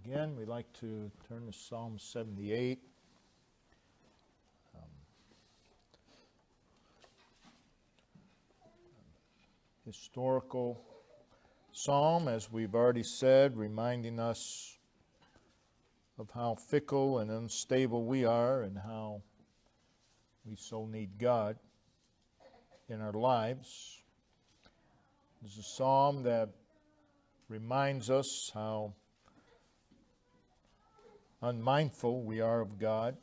Again, we'd like to turn to Psalm 78. Historical psalm, as we've already said, reminding us of how fickle and unstable we are and how we so need God in our lives. It's a psalm that reminds us how unmindful we are of God,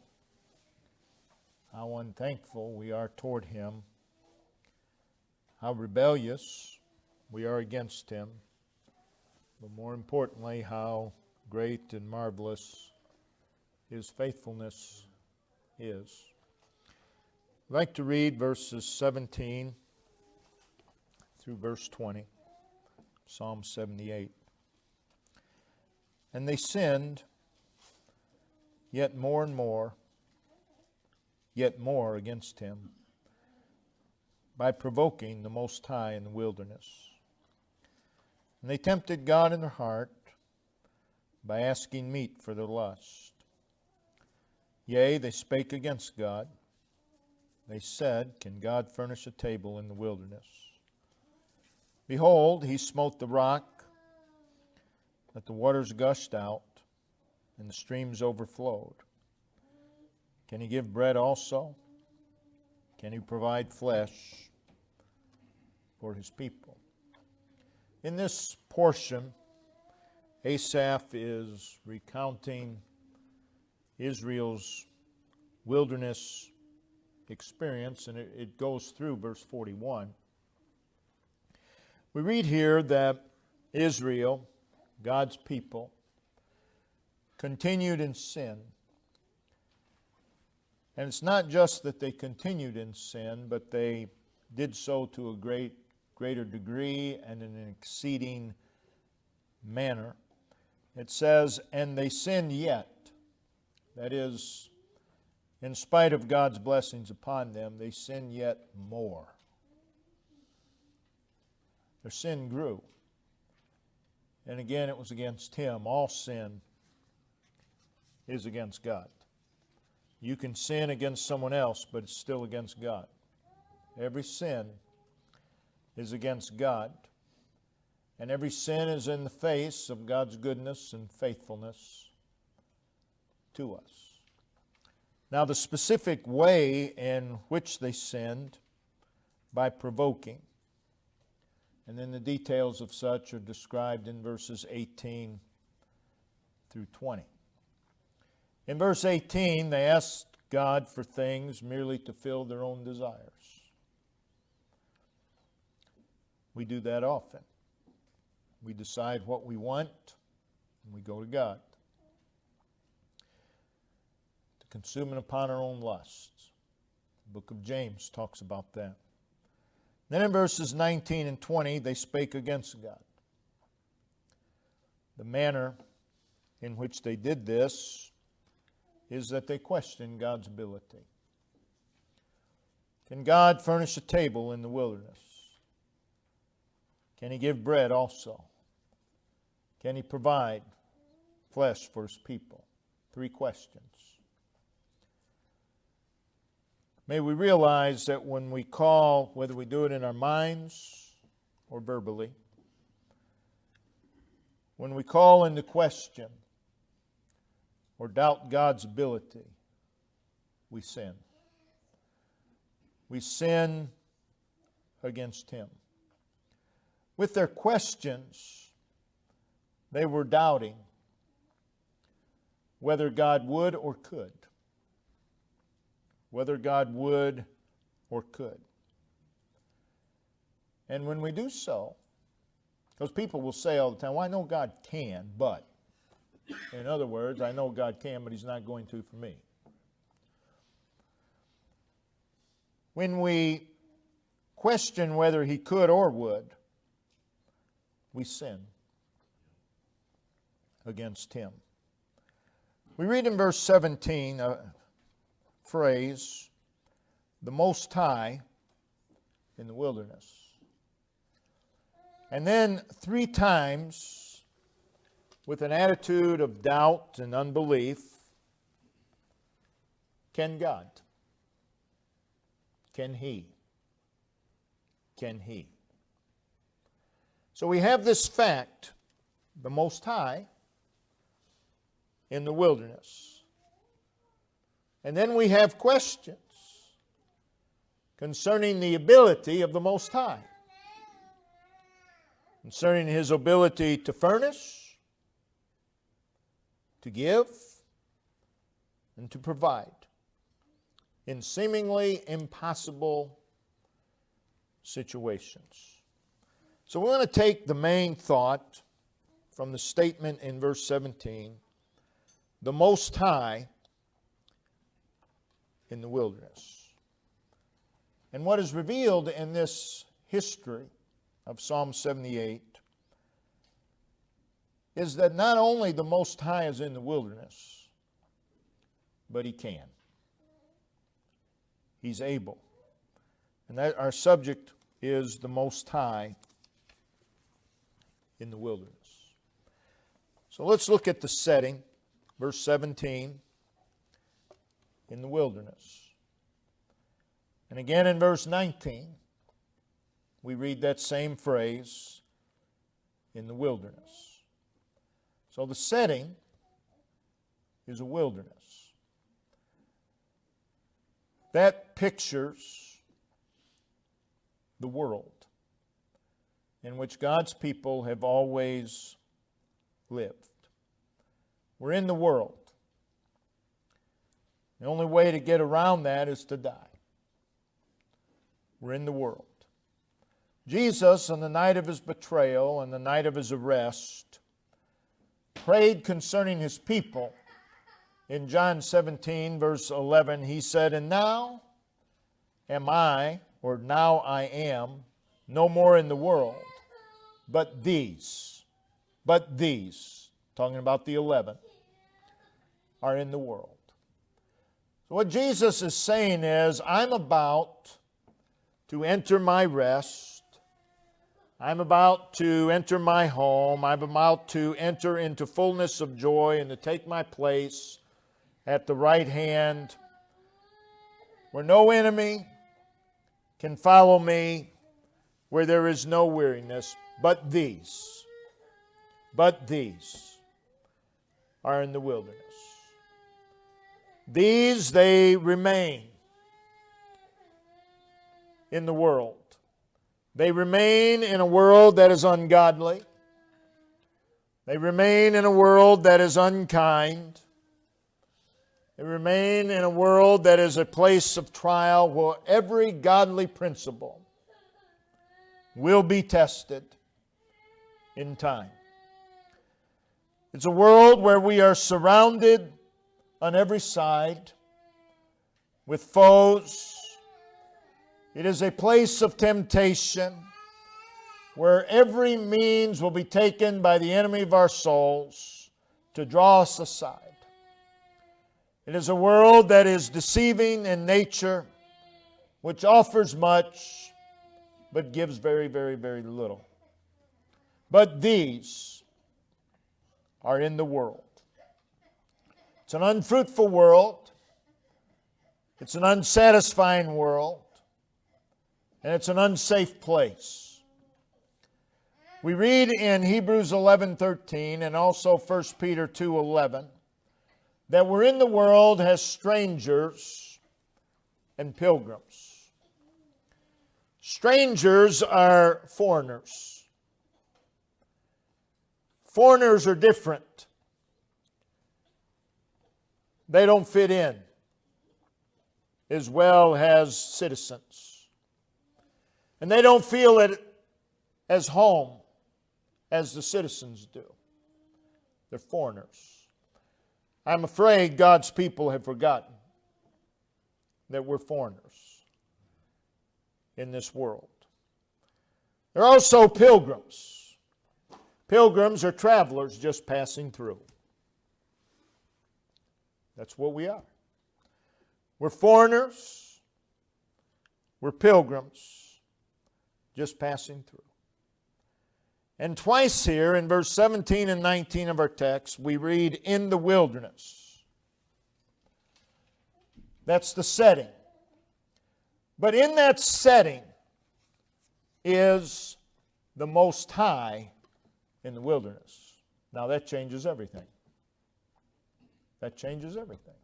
how unthankful we are toward Him, how rebellious we are against Him, but more importantly, how great and marvelous His faithfulness is. I'd like to read verses 17 through verse 20, Psalm 78. And they sinned, yet more and more, yet more against Him, by provoking the Most High in the wilderness. And they tempted God in their heart by asking meat for their lust. Yea, they spake against God. They said, Can God furnish a table in the wilderness? Behold, He smote the rock, that the waters gushed out, and the streams overflowed. Can He give bread also? Can He provide flesh for His people? In this portion, Asaph is recounting Israel's wilderness experience, and it goes through verse 41. We read here that Israel, God's people, continued in sin. And it's not just that they continued in sin, but they did so to a greater degree and in an exceeding manner. It says, and they sinned yet. That is, in spite of God's blessings upon them, they sinned yet more. Their sin grew. And again, it was against Him. All sin is against God. You can sin against someone else, but it's still against God. Every sin is against God. And every sin is in the face of God's goodness and faithfulness to us. Now, the specific way in which they sinned, by provoking. And then the details of such are described in verses 18 through 20. In verse 18, they asked God for things merely to fill their own desires. We do that often. We decide what we want, and we go to God to consume it upon our own lusts. The book of James talks about that. Then in verses 19 and 20, they spake against God. The manner in which they did this is that they questioned God's ability. Can God furnish a table in the wilderness? Can He give bread also? Can He provide flesh for His people? 3 questions. May we realize that when we call, whether we do it in our minds or verbally, when we call into question or doubt God's ability, we sin. We sin against Him. With their questions, they were doubting whether God would or could. Whether God would or could. And when we do so, because people will say all the time, well, I know God can, but. In other words, I know God can, but He's not going to for me. When we question whether He could or would, we sin against Him. We read in verse 17 a phrase, the Most High in the wilderness. And then 3 times with an attitude of doubt and unbelief, can God? Can He? Can He? So we have this fact, the Most High in the wilderness. And then we have questions concerning the ability of the Most High, concerning His ability to furnish, to give, and to provide in seemingly impossible situations. So we want to take the main thought from the statement in verse 17, the Most High in the wilderness. And what is revealed in this history of Psalm 78 is that not only the Most High is in the wilderness, but He can. He's able. And that our subject is the Most High in the wilderness. So let's look at the setting, verse 17, in the wilderness. And again in verse 19, we read that same phrase, in the wilderness. So the setting is a wilderness. That pictures the world in which God's people have always lived. We're in the world. The only way to get around that is to die. We're in the world. Jesus, on the night of His betrayal and the night of His arrest, prayed concerning His people. In John 17, verse 11, He said, "And now am I, or now I am, no more in the world, but these, talking about the 11, are in the world." So what Jesus is saying is, I'm about to enter my rest. I'm about to enter my home. I'm about to enter into fullness of joy and to take my place at the right hand, where no enemy can follow me, where there is no weariness, but these are in the wilderness. These, they remain in the world. They remain in a world that is ungodly. They remain in a world that is unkind. They remain in a world that is a place of trial where every godly principle will be tested in time. It's a world where we are surrounded on every side with foes. It is a place of temptation where every means will be taken by the enemy of our souls to draw us aside. It is a world that is deceiving in nature, which offers much, but gives very, very, very little. But these are in the world. It's an unfruitful world. It's an unsatisfying world. And it's an unsafe place. We read in Hebrews 11:13 and also 1 Peter 2:11 that we're in the world as strangers and pilgrims. Strangers are foreigners. Foreigners are different. They don't fit in as well as citizens. And they don't feel it as home as the citizens do. They're foreigners. I'm afraid God's people have forgotten that we're foreigners in this world. They're also pilgrims. Pilgrims are travelers just passing through. That's what we are. We're foreigners. We're pilgrims just passing through. And twice here in verse 17 and 19 of our text, we read, in the wilderness. That's the setting. But in that setting is the Most High in the wilderness. Now that changes everything. That changes everything.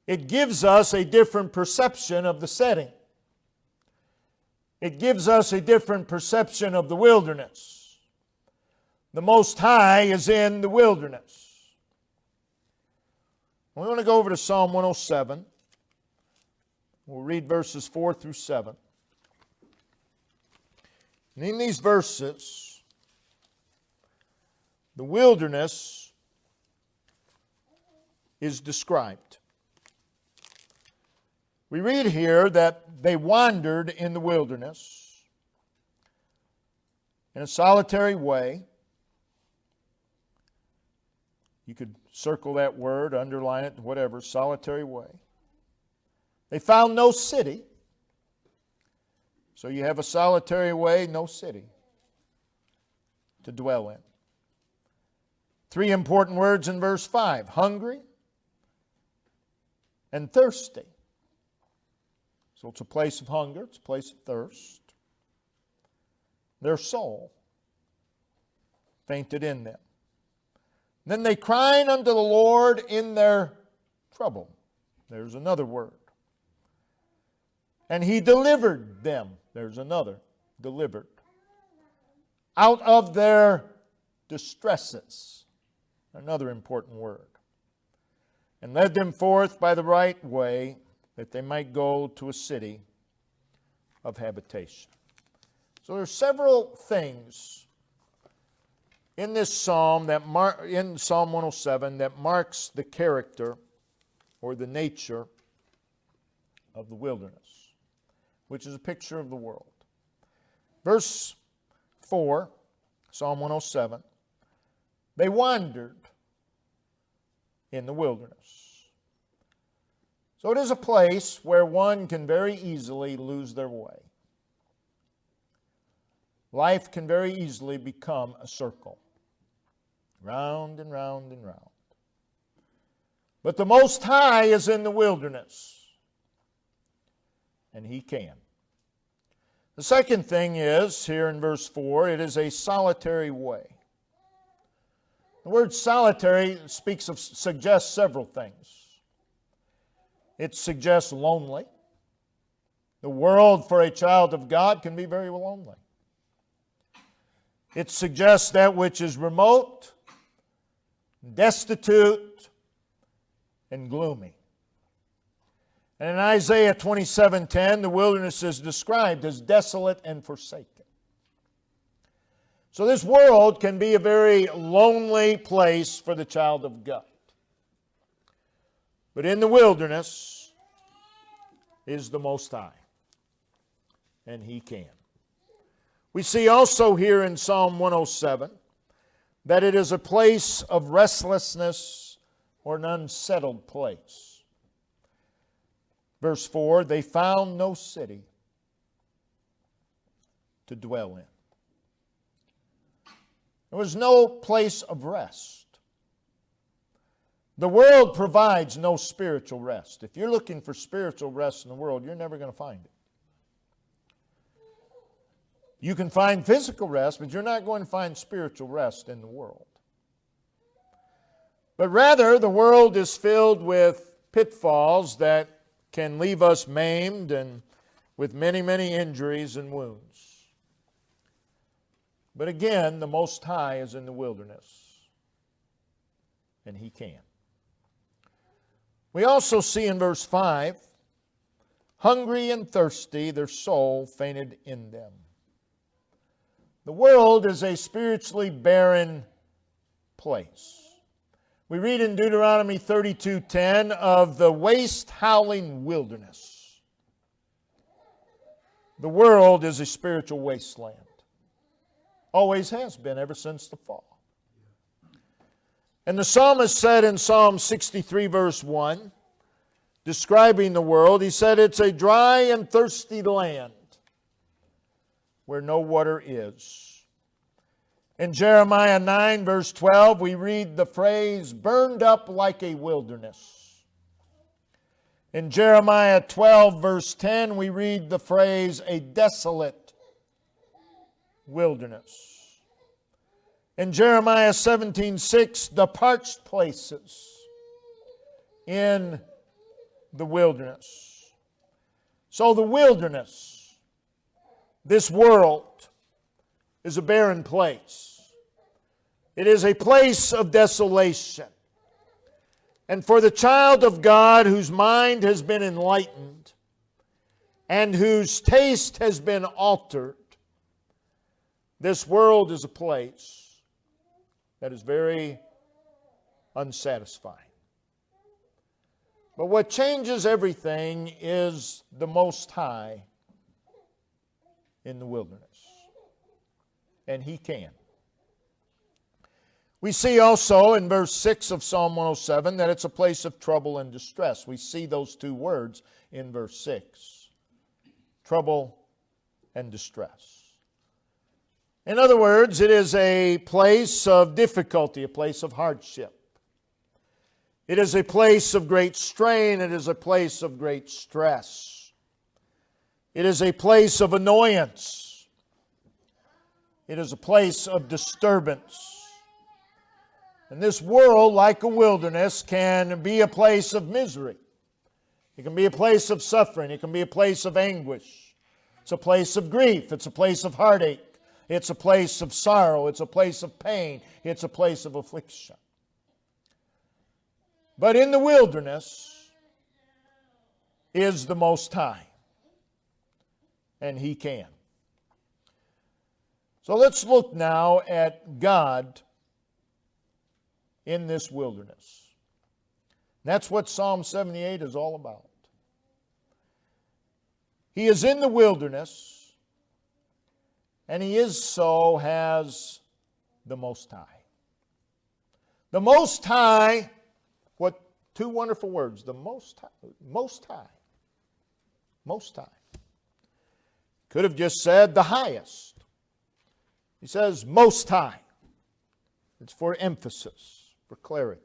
It gives us a different perception of the setting. It gives us a different perception of the wilderness. The Most High is in the wilderness. We want to go over to Psalm 107. We'll read verses 4 through 7. And in these verses, the wilderness is described. We read here that they wandered in the wilderness in a solitary way. You could circle that word, underline it, whatever, solitary way. They found no city. So you have a solitary way, no city to dwell in. 3 important words in verse 5. Hungry and thirsty. So it's a place of hunger, it's a place of thirst. Their soul fainted in them. Then they cried unto the Lord in their trouble. There's another word. And He delivered them. There's another, delivered. Out of their distresses. Another important word. And led them forth by the right way, that they might go to a city of habitation. So there are several things in this psalm in Psalm 107 that marks the character or the nature of the wilderness, which is a picture of the world. Verse 4, Psalm 107, they wandered in the wilderness. So it is a place where one can very easily lose their way. Life can very easily become a circle. Round and round and round. But the Most High is in the wilderness. And He can. The second thing is, here in verse 4, it is a solitary way. The word solitary suggests several things. It suggests lonely. The world for a child of God can be very lonely. It suggests that which is remote, destitute, and gloomy. And in Isaiah 27:10, the wilderness is described as desolate and forsaken. So this world can be a very lonely place for the child of God. But in the wilderness is the Most High, and He can. We see also here in Psalm 107 that it is a place of restlessness or an unsettled place. Verse 4, they found no city to dwell in. There was no place of rest. The world provides no spiritual rest. If you're looking for spiritual rest in the world, you're never going to find it. You can find physical rest, but you're not going to find spiritual rest in the world. But rather, the world is filled with pitfalls that can leave us maimed and with many, many injuries and wounds. But again, the Most High is in the wilderness, and He can. We also see in verse 5, hungry and thirsty, their soul fainted in them. The world is a spiritually barren place. We read in Deuteronomy 32:10 of the waste howling wilderness. The world is a spiritual wasteland. Always has been ever since the fall. And the psalmist said in Psalm 63 verse 1, describing the world, he said, it's a dry and thirsty land where no water is. In Jeremiah 9, verse 12, we read the phrase, burned up like a wilderness. In Jeremiah 12, verse 10, we read the phrase, a desolate wilderness. In Jeremiah 17:6, the parched places in the wilderness. So the wilderness, this world, is a barren place. It is a place of desolation. And for the child of God whose mind has been enlightened and whose taste has been altered, this world is a place that is very unsatisfying. But what changes everything is the Most High in the wilderness. And He can. We see also in verse 6 of Psalm 107 that it's a place of trouble and distress. We see those two words in verse 6. Trouble and distress. In other words, it is a place of difficulty, a place of hardship. It is a place of great strain. It is a place of great stress. It is a place of annoyance. It is a place of disturbance. And this world, like a wilderness, can be a place of misery. It can be a place of suffering. It can be a place of anguish. It's a place of grief. It's a place of heartache. It's a place of sorrow. It's a place of pain. It's a place of affliction. But in the wilderness is the Most High. And He can. So let's look now at God in this wilderness. That's what Psalm 78 is all about. He is in the wilderness, and He is so has the Most High. The Most High, what two wonderful words, the Most High, Most High, Most High. Could have just said the highest. He says Most High. It's for emphasis, for clarity.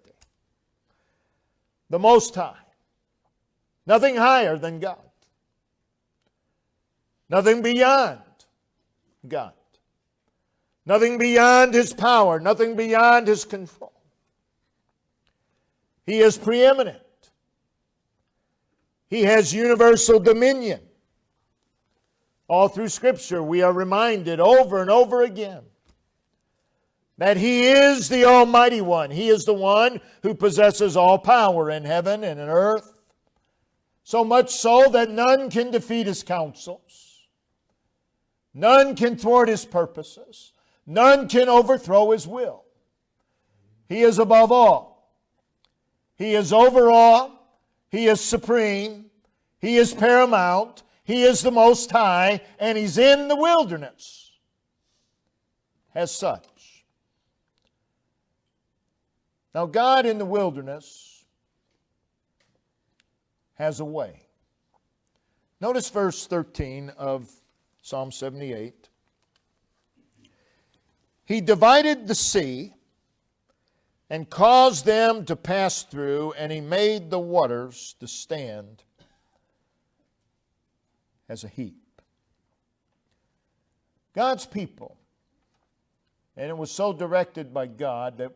The Most High. Nothing higher than God. Nothing beyond God. Nothing beyond His power. Nothing beyond His control. He is preeminent. He has universal dominion. All through Scripture we are reminded over and over again that He is the Almighty One. He is the one who possesses all power in heaven and in earth. So much so that none can defeat His counsels. None can thwart His purposes. None can overthrow His will. He is above all. He is over all. He is supreme. He is paramount. He is the Most High. And He's in the wilderness as such. Now, God in the wilderness has a way. Notice verse 13 of Psalm 78. He divided the sea and caused them to pass through, and He made the waters to stand as a heap. God's people, and it was so directed by God that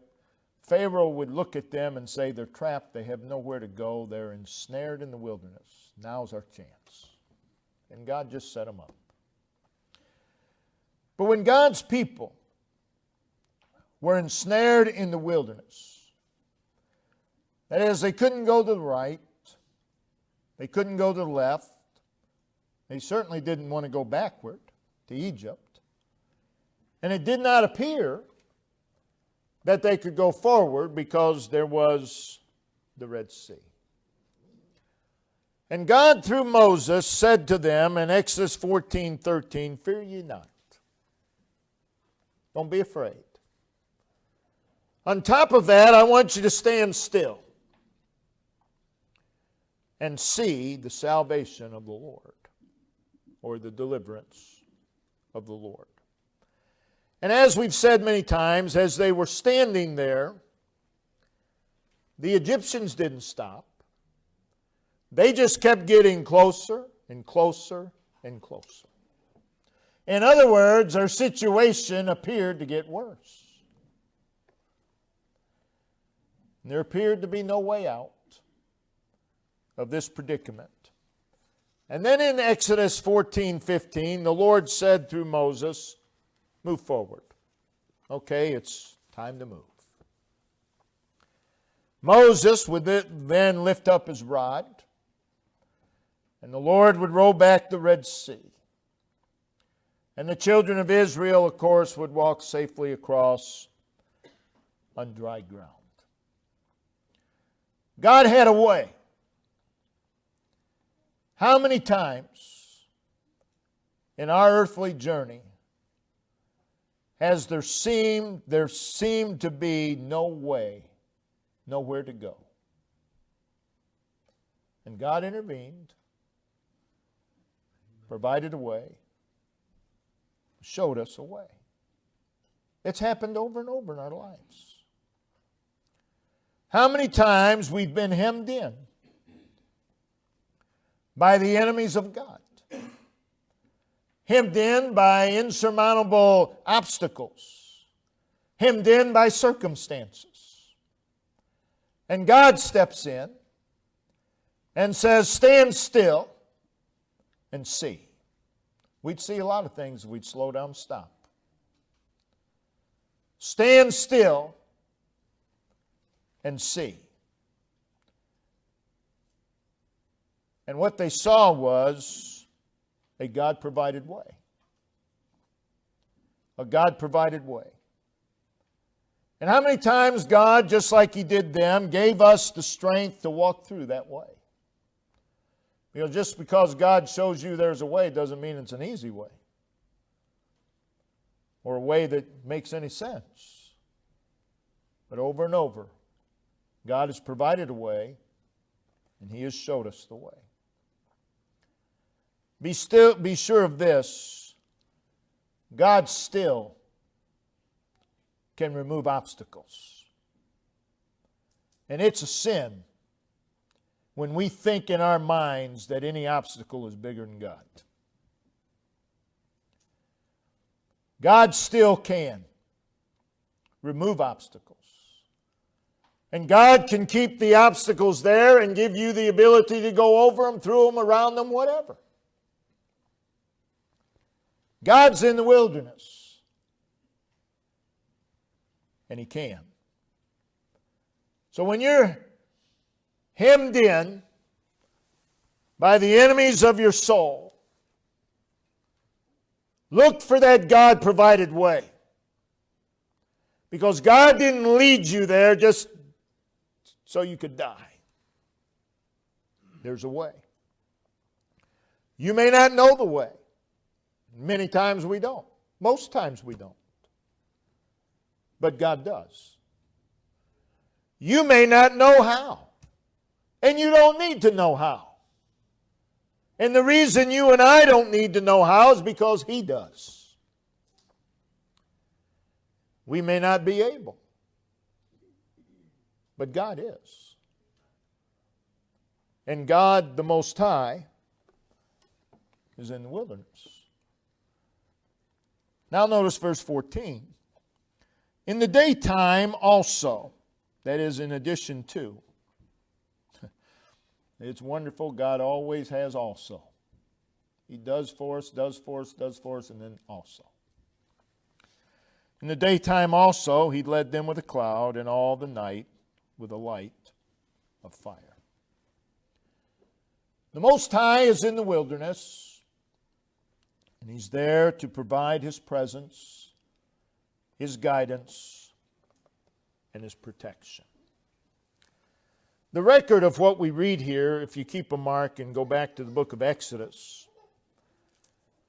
Pharaoh would look at them and say, they're trapped, they have nowhere to go, they're ensnared in the wilderness. Now's our chance. And God just set them up. But when God's people were ensnared in the wilderness, that is, they couldn't go to the right, they couldn't go to the left, they certainly didn't want to go backward to Egypt, and it did not appear that they could go forward because there was the Red Sea. And God, through Moses, said to them in Exodus 14:13, "Fear ye not. Don't be afraid. On top of that, I want you to stand still and see the salvation of the Lord," or the deliverance of the Lord. And as we've said many times, as they were standing there, the Egyptians didn't stop. They just kept getting closer and closer and closer. In other words, their situation appeared to get worse. There appeared to be no way out of this predicament. And then in Exodus 14:15, the Lord said through Moses, move forward. Okay, it's time to move. Moses would then lift up his rod, and the Lord would roll back the Red Sea. And the children of Israel, of course, would walk safely across on dry ground. God had a way. How many times in our earthly journey has there seemed to be no way, nowhere to go? And God intervened, provided a way, showed us a way. It's happened over and over in our lives. How many times we've been hemmed in by the enemies of God, hemmed in by insurmountable obstacles, hemmed in by circumstances. And God steps in and says, stand still and see. We'd see a lot of things if we'd slow down and stop. Stand still and see. And what they saw was a God-provided way. A God-provided way. And how many times God, just like He did them, gave us the strength to walk through that way? You know, just because God shows you there's a way doesn't mean it's an easy way. Or a way that makes any sense. But over and over, God has provided a way, and He has showed us the way. Be sure of this. God still can remove obstacles. And it's a sin when we think in our minds that any obstacle is bigger than God. God still can remove obstacles. And God can keep the obstacles there and give you the ability to go over them, through them, around them, whatever. God's in the wilderness. And He can. So when you're hemmed in by the enemies of your soul, look for that God-provided way. Because God didn't lead you there just so you could die. There's a way. You may not know the way. Many times we don't. Most times we don't. But God does. You may not know how. And you don't need to know how. And the reason you and I don't need to know how is because He does. We may not be able. But God is. And God, the Most High, is in the wilderness. Now notice verse 14. In the daytime also, that is in addition to. It's wonderful. God always has also. He does for us, does for us, does for us, and then also. In the daytime also, He led them with a cloud, and all the night with a light of fire. The Most High is in the wilderness, and He's there to provide His presence, His guidance, and His protection. The record of what we read here, if you keep a mark and go back to the book of Exodus,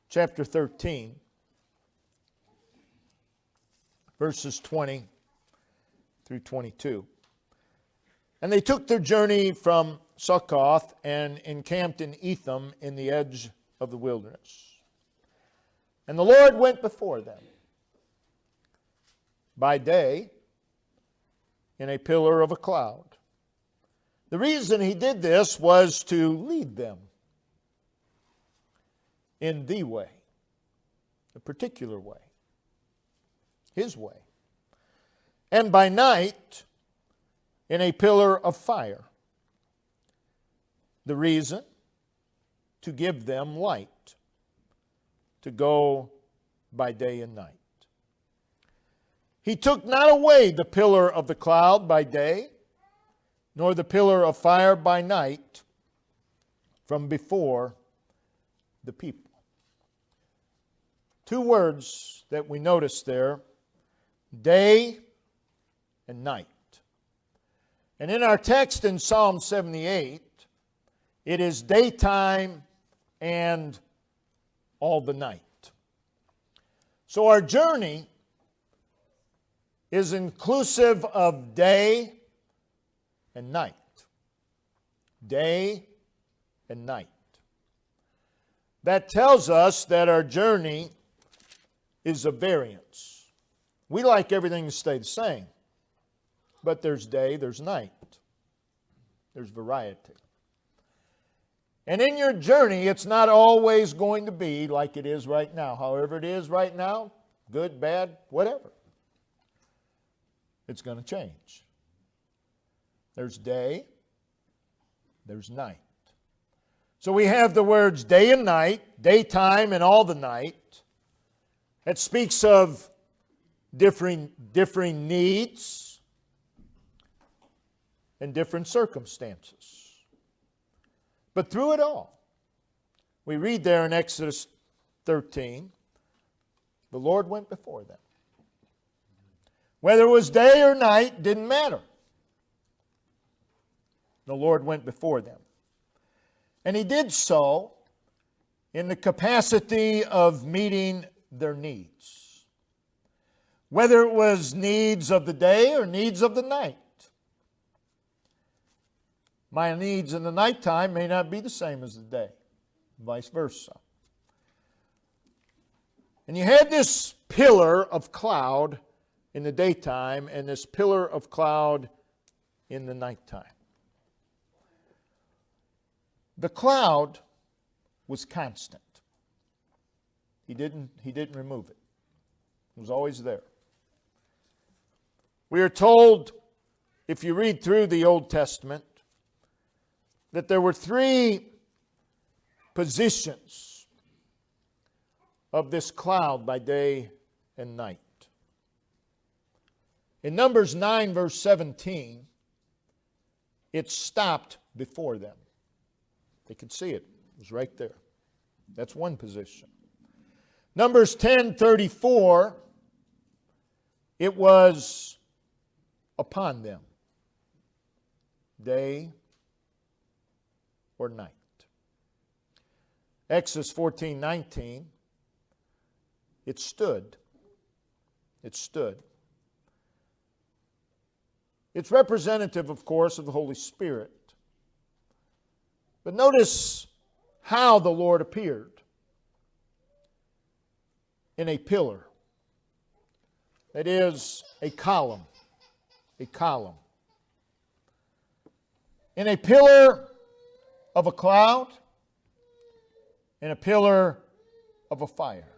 chapter 13, verses 20 through 22. And they took their journey from Succoth and encamped in Etham in the edge of the wilderness. And the Lord went before them by day in a pillar of a cloud. The reason he did this was to lead them in the way, a particular way, his way. And by night in a pillar of fire. The reason? To give them light, to go by day and night. He took not away the pillar of the cloud by day, nor the pillar of fire by night from before the people. Two words that we notice there, day and night. And in our text in Psalm 78, it is daytime and all the night. So our journey is inclusive of day and night. Day and night. That tells us that our journey is a variance. We like everything to stay the same. But there's day, there's night. There's variety. And in your journey, it's not always going to be like it is right now. However it is right now, good, bad, whatever. It's going to change. There's day, there's night. So we have the words day and night, daytime and all the night. It speaks of differing needs and different circumstances. But through it all, we read there in Exodus 13, the Lord went before them. Whether it was day or night, didn't matter. The Lord went before them. And He did so in the capacity of meeting their needs. Whether it was needs of the day or needs of the night. My needs in the nighttime may not be the same as the day, vice versa. And you had this pillar of cloud in the daytime and this pillar of cloud in the nighttime. The cloud was constant. He didn't remove it. It was always there. We are told, if you read through the Old Testament, that there were three positions of this cloud by day and night. In Numbers 9, verse 17, it stopped before them. They could see it. It was right there. That's one position. Numbers 10:34, it was upon them, day or night. Exodus 14:19, it stood. It stood. It's representative, of course, of the Holy Spirit. But notice how the Lord appeared. In a pillar. That is, a column. A column. In a pillar of a cloud. In a pillar of a fire.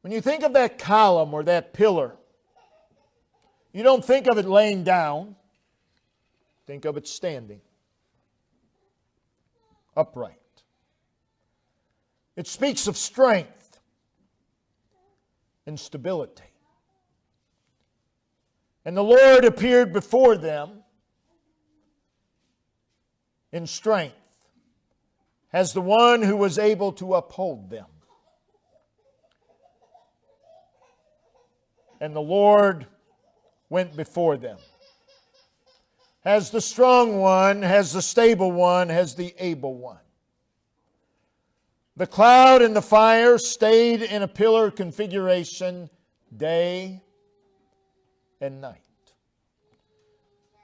When you think of that column or that pillar, you don't think of it laying down. Think of it standing. Upright. It speaks of strength and stability. And the Lord appeared before them in strength as the one who was able to uphold them. And the Lord went before them as the strong one, as the stable one, as the able one. The cloud and the fire stayed in a pillar configuration day and night.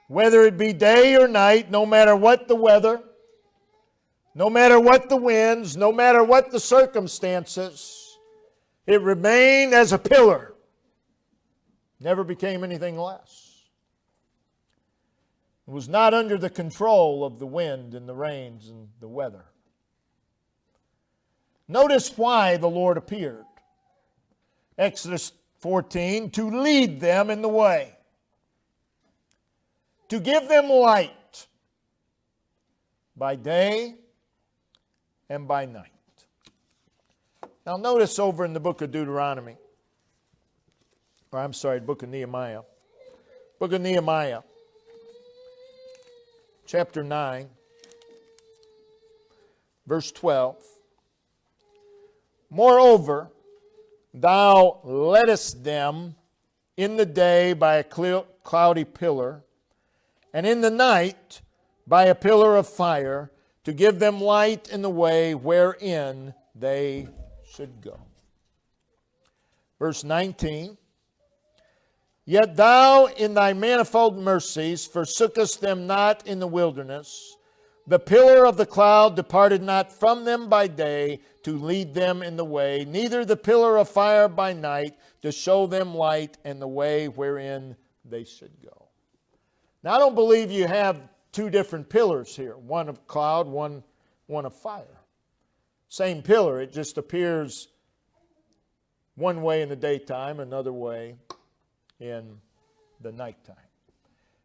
Whether it be day or night, no matter what the weather, no matter what the winds, no matter what the circumstances, it remained as a pillar Never became anything less. It was not under the control of the wind and the rains and the weather. Notice why the Lord appeared. Exodus 14, to lead them in the way, to give them light by day and by night. Now notice over in the book of Deuteronomy, or I'm sorry, the book of Nehemiah. Book of Nehemiah, chapter 9, verse 12. Moreover, thou leddest them in the day by a cloudy pillar, and in the night by a pillar of fire, to give them light in the way wherein they should go. Verse 19. Yet thou in thy manifold mercies forsookest them not in the wilderness. The pillar of the cloud departed not from them by day to lead them in the way, neither the pillar of fire by night to show them light and the way wherein they should go. Now I don't believe you have two different pillars here, one of cloud, one of fire. Same pillar, it just appears one way in the daytime, another way in the nighttime.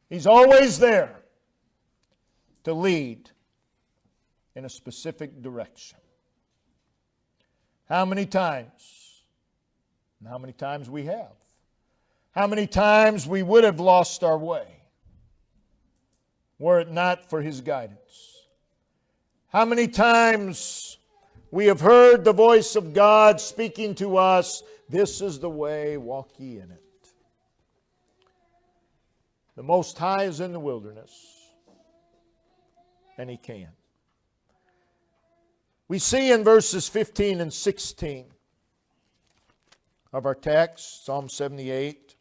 He's always there to lead in a specific direction. How many times? And how many times we have? How many times we would have lost our way were it not for His guidance? How many times we have heard the voice of God speaking to us, this is the way, walk ye in it. The Most High is in the wilderness, and He can. We see in verses 15 and 16 of our text, Psalm 78,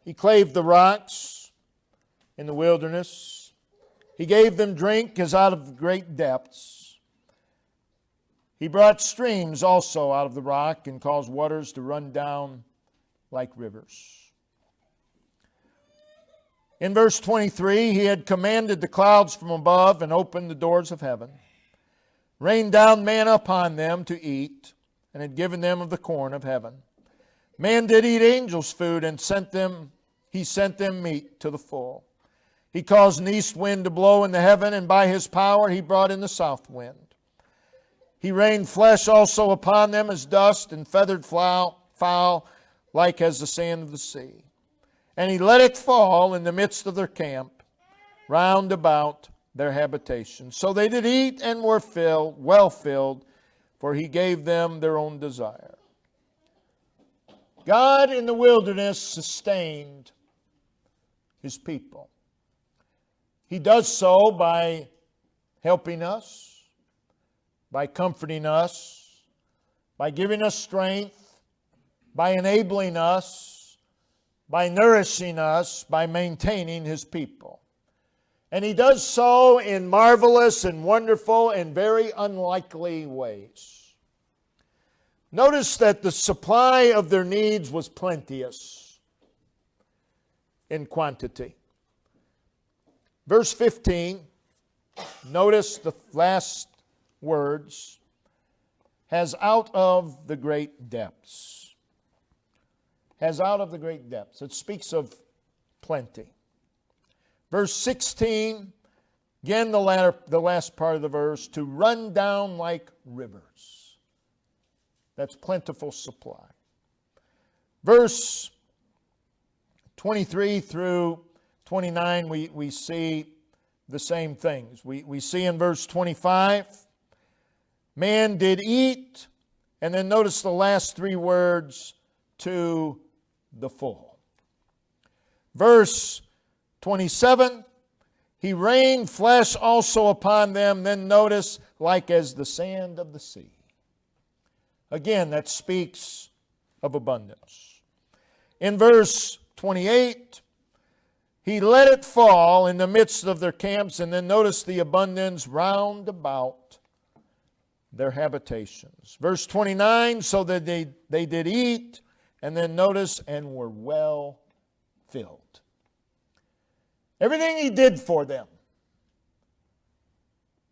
He clave the rocks in the wilderness. He gave them drink as out of great depths. He brought streams also out of the rock and caused waters to run down like rivers. In verse 23, He had commanded the clouds from above and opened the doors of heaven, rained down manna upon them to eat, and had given them of the corn of heaven. Man did eat angels' food, and He sent them meat to the full. He caused an east wind to blow in the heaven, and by His power He brought in the south wind. He rained flesh also upon them as dust, and feathered fowl like as the sand of the sea. And He let it fall in the midst of their camp, round about their habitation. So they did eat and were well filled, for He gave them their own desire. God in the wilderness sustained His people. He does so by helping us, by comforting us, by giving us strength, by enabling us, by nourishing us, by maintaining His people. And He does so in marvelous and wonderful and very unlikely ways. Notice that the supply of their needs was plenteous in quantity. Verse 15, notice the last words, has out of the great depths. Has out of the great depths. It speaks of plenty. Verse 16, again the last part of the verse, to run down like rivers. That's plentiful supply. Verse 23 through 29, we see the same things. We see in verse 25, man did eat, and then notice the last three words, to the full. Verse 27, He rained flesh also upon them, then notice, like as the sand of the sea. Again, that speaks of abundance. In verse 28, He let it fall in the midst of their camps, and then notice the abundance round about their habitations. Verse 29, so that they did eat And then notice, and were well filled. Everything He did for them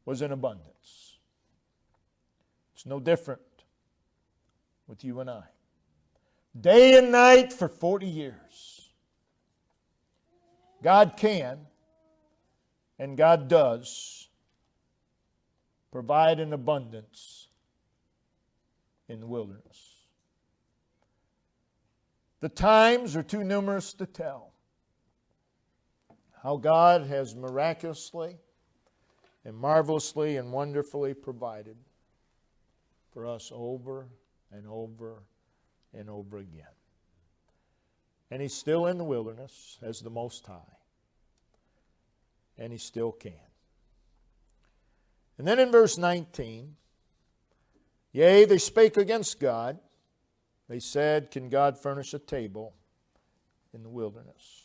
was in abundance. It's no different with you and I. Day and night for 40 years. God can and God does provide an abundance in the wilderness. The times are too numerous to tell how God has miraculously and marvelously and wonderfully provided for us over and over and over again. And He's still in the wilderness as the Most High. And He still can. And then in verse 19, yea, they spake against God. They said, can God furnish a table in the wilderness?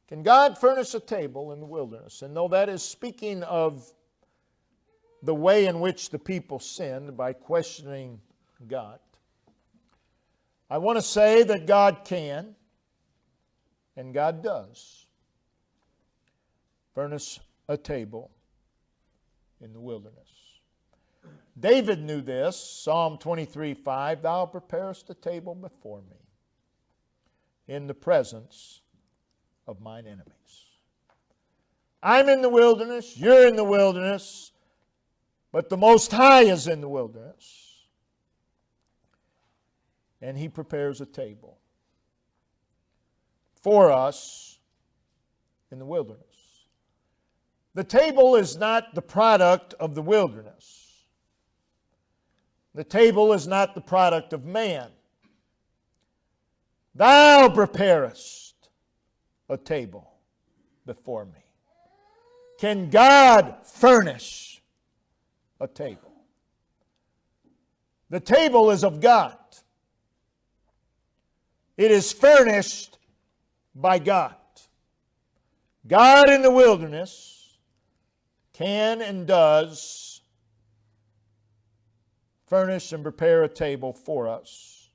Can God furnish a table in the wilderness? And though that is speaking of the way in which the people sinned by questioning God, I want to say that God can and God does furnish a table in the wilderness. David knew this. Psalm 23:5, thou preparest a table before me in the presence of mine enemies. I'm in the wilderness, you're in the wilderness, but the Most High is in the wilderness. And He prepares a table for us in the wilderness. The table is not the product of the wilderness. The table is not the product of man. Thou preparest a table before me. Can God furnish a table? The table is of God. It is furnished by God. God in the wilderness can and does furnish and prepare a table for us.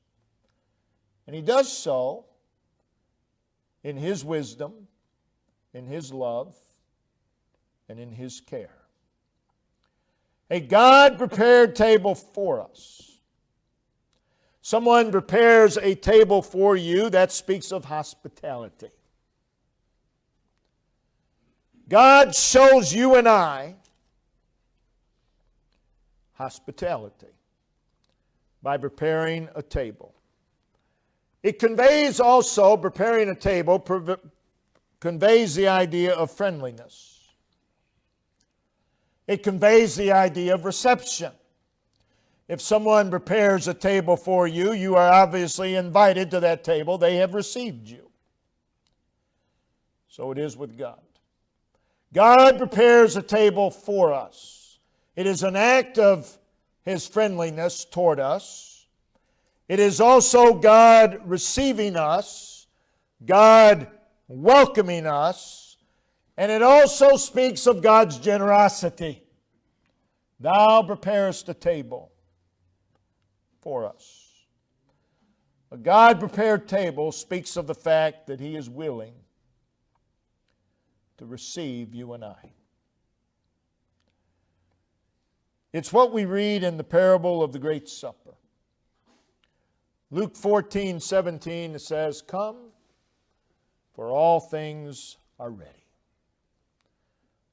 And He does so in His wisdom, in His love, and in His care. A God-prepared table for us. Someone prepares a table for you, that speaks of hospitality. God shows you and I hospitality by preparing a table. It conveys also, preparing a table, conveys the idea of friendliness. It conveys the idea of reception. If someone prepares a table for you, you are obviously invited to that table. They have received you. So it is with God. God prepares a table for us. It is an act of His friendliness toward us. It is also God receiving us, God welcoming us, and it also speaks of God's generosity. Thou preparest a table for us. A God-prepared table speaks of the fact that He is willing to receive you and I. It's what we read in the parable of the Great Supper. Luke 14:17, it says, come, for all things are ready.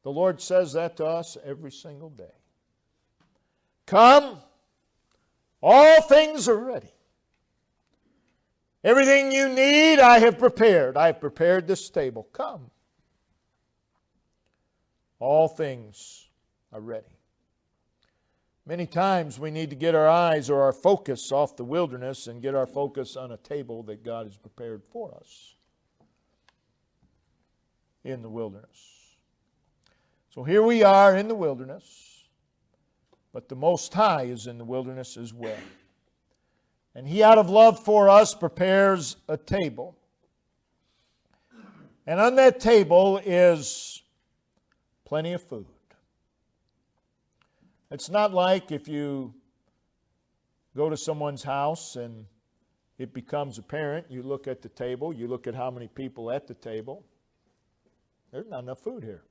The Lord says that to us every single day. Come, all things are ready. Everything you need, I have prepared. I have prepared this table. Come. All things are ready. Many times we need to get our eyes or our focus off the wilderness and get our focus on a table that God has prepared for us in the wilderness. So here we are in the wilderness. But the Most High is in the wilderness as well. And He, out of love for us, prepares a table. And on that table is plenty of food. It's not like if you go to someone's house and it becomes apparent. You look at the table, you look at how many people at the table. There's not enough food here.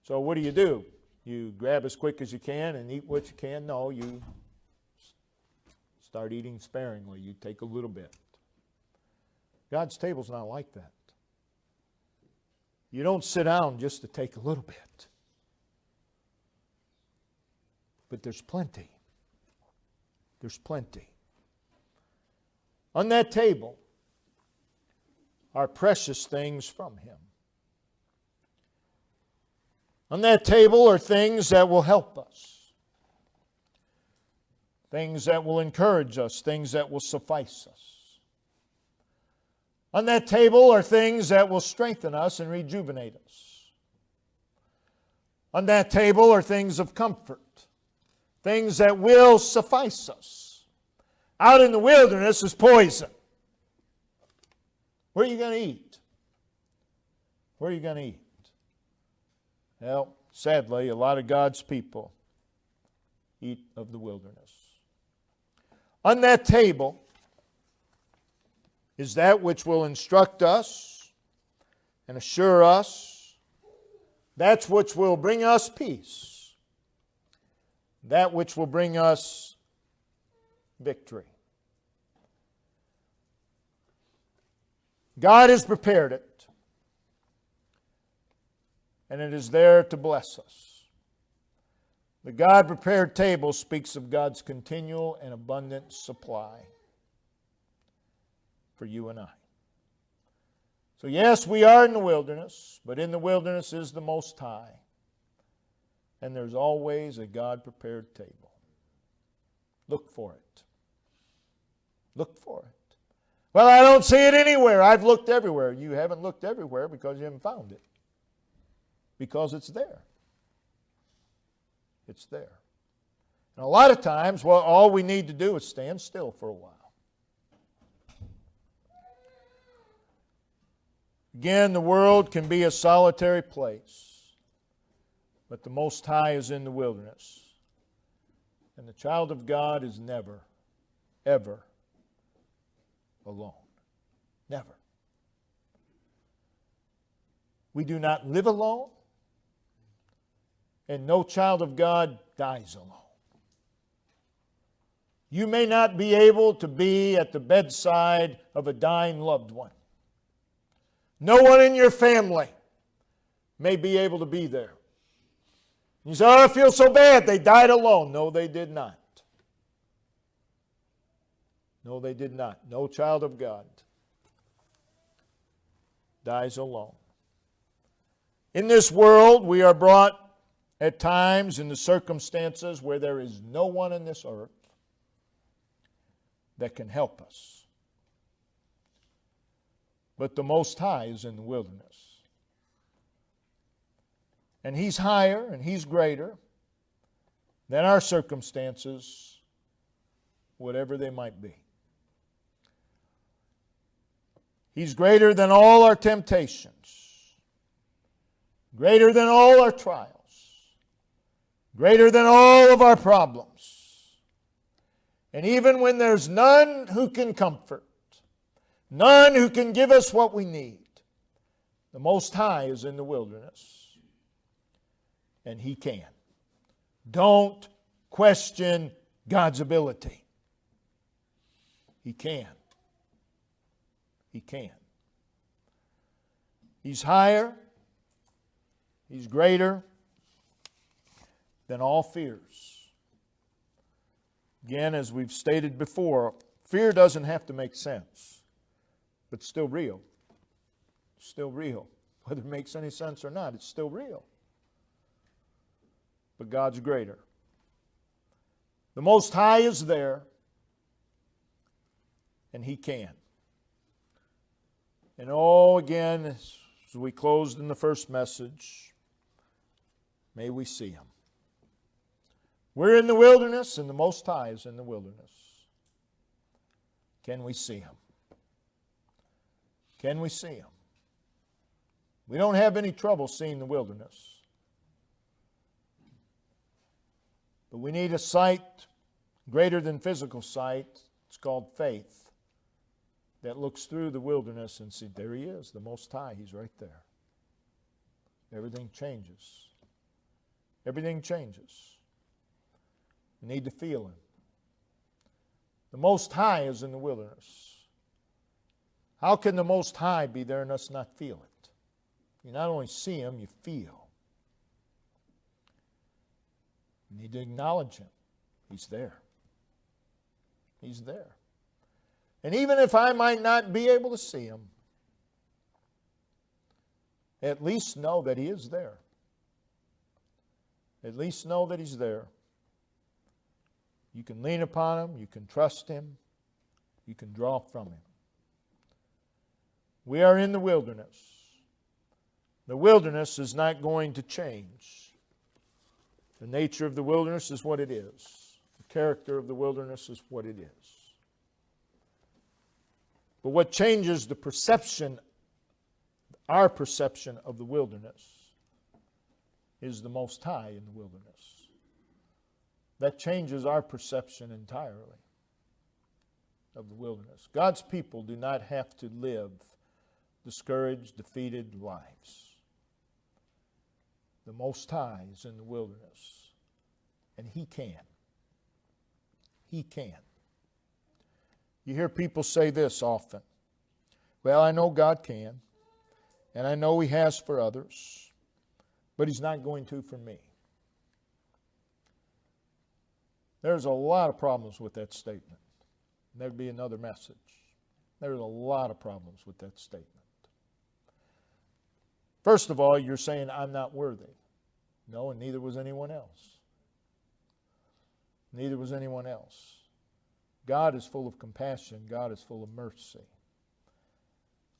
So what do? You grab as quick as you can and eat what you can? No, you start eating sparingly. You take a little bit. God's table's not like that. You don't sit down just to take a little bit. But there's plenty. There's plenty. On that table are precious things from Him. On that table are things that will help us. Things that will encourage us. Things that will suffice us. On that table are things that will strengthen us and rejuvenate us. On that table are things of comfort. Things that will suffice us. Out in the wilderness is poison. Where are you going to eat? Where are you going to eat? Well, sadly, a lot of God's people eat of the wilderness. On that table is that which will instruct us and assure us. That's which will bring us peace. That which will bring us victory. God has prepared it, and it is there to bless us. The God-prepared table speaks of God's continual and abundant supply for you and I. So yes, we are in the wilderness, but in the wilderness is the Most High. And there's always a God-prepared table. Look for it. Look for it. Well, I don't see it anywhere. I've looked everywhere. You haven't looked everywhere because you haven't found it. Because it's there. It's there. And a lot of times, well, all we need to do is stand still for a while. Again, the world can be a solitary place, but the Most High is in the wilderness. And the child of God is never, ever alone. Never. We do not live alone, and no child of God dies alone. You may not be able to be at the bedside of a dying loved one. No one in your family may be able to be there. You say, oh, I feel so bad. They died alone. No, they did not. No, they did not. No child of God dies alone. In this world, we are brought at times in the circumstances where there is no one on this earth that can help us. But the Most High is in the wilderness. And He's higher and He's greater than our circumstances, whatever they might be. He's greater than all our temptations, greater than all our trials, greater than all of our problems. And even when there's none who can comfort, none who can give us what we need, the Most High is in the wilderness, and He can. Don't question God's ability. He can. He can. He's higher, He's greater than all fears. Again, as we've stated before, fear doesn't have to make sense, but it's still real. It's still real. Whether it makes any sense or not, it's still real. But God's greater. The Most High is there, and He can. And again, as we closed in the first message, may we see Him. We're in the wilderness, and the Most High is in the wilderness. Can we see Him? Can we see Him? We don't have any trouble seeing the wilderness. But we need a sight greater than physical sight, It's called faith that looks through the wilderness and sees, there he is, the Most High. He's right there. Everything changes. Everything changes. You need to feel him. The Most High is in the wilderness. How can the Most High be there and us not feel it? You not only see him, you feel. You need to acknowledge him. He's there. He's there. And even if I might not be able to see him, at least know that he is there. At least know that he's there. You can lean upon him. You can trust him. You can draw from him. We are in the wilderness. The wilderness is not going to change. The nature of the wilderness is what it is. The character of the wilderness is what it is. But what changes the perception, our perception of the wilderness, is the Most High in the wilderness. That changes our perception entirely of the wilderness. God's people do not have to live discouraged, defeated lives. The Most High is in the wilderness, and He can. He can. You hear people say this often. Well, I know God can, and I know He has for others, but He's not going to for me. There's a lot of problems with that statement. There'd be another message. There's a lot of problems with that statement. First of all, you're saying, I'm not worthy. No, and neither was anyone else. Neither was anyone else. God is full of compassion. God is full of mercy.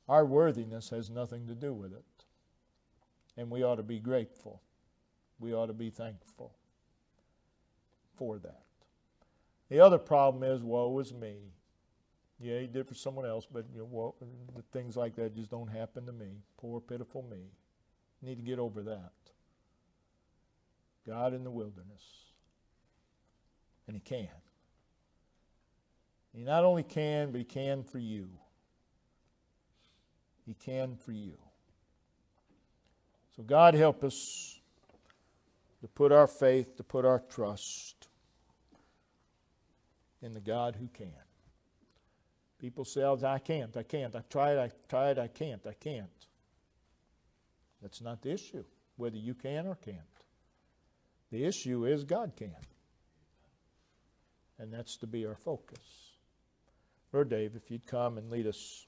Our worthiness has nothing to do with it. And we ought to be grateful. We ought to be thankful for that. The other problem is, woe is me. Yeah, He did for someone else, but things like that just don't happen to me. Poor, pitiful me. Need to get over that. God in the wilderness. And He can. He not only can, but He can for you. He can for you. So God help us to put our faith, to put our trust in the God who can. People say, oh, I can't. I've tried, I can't. That's not the issue, whether you can or can't. The issue is God can. And that's to be our focus. Lord Dave, if you'd come and lead us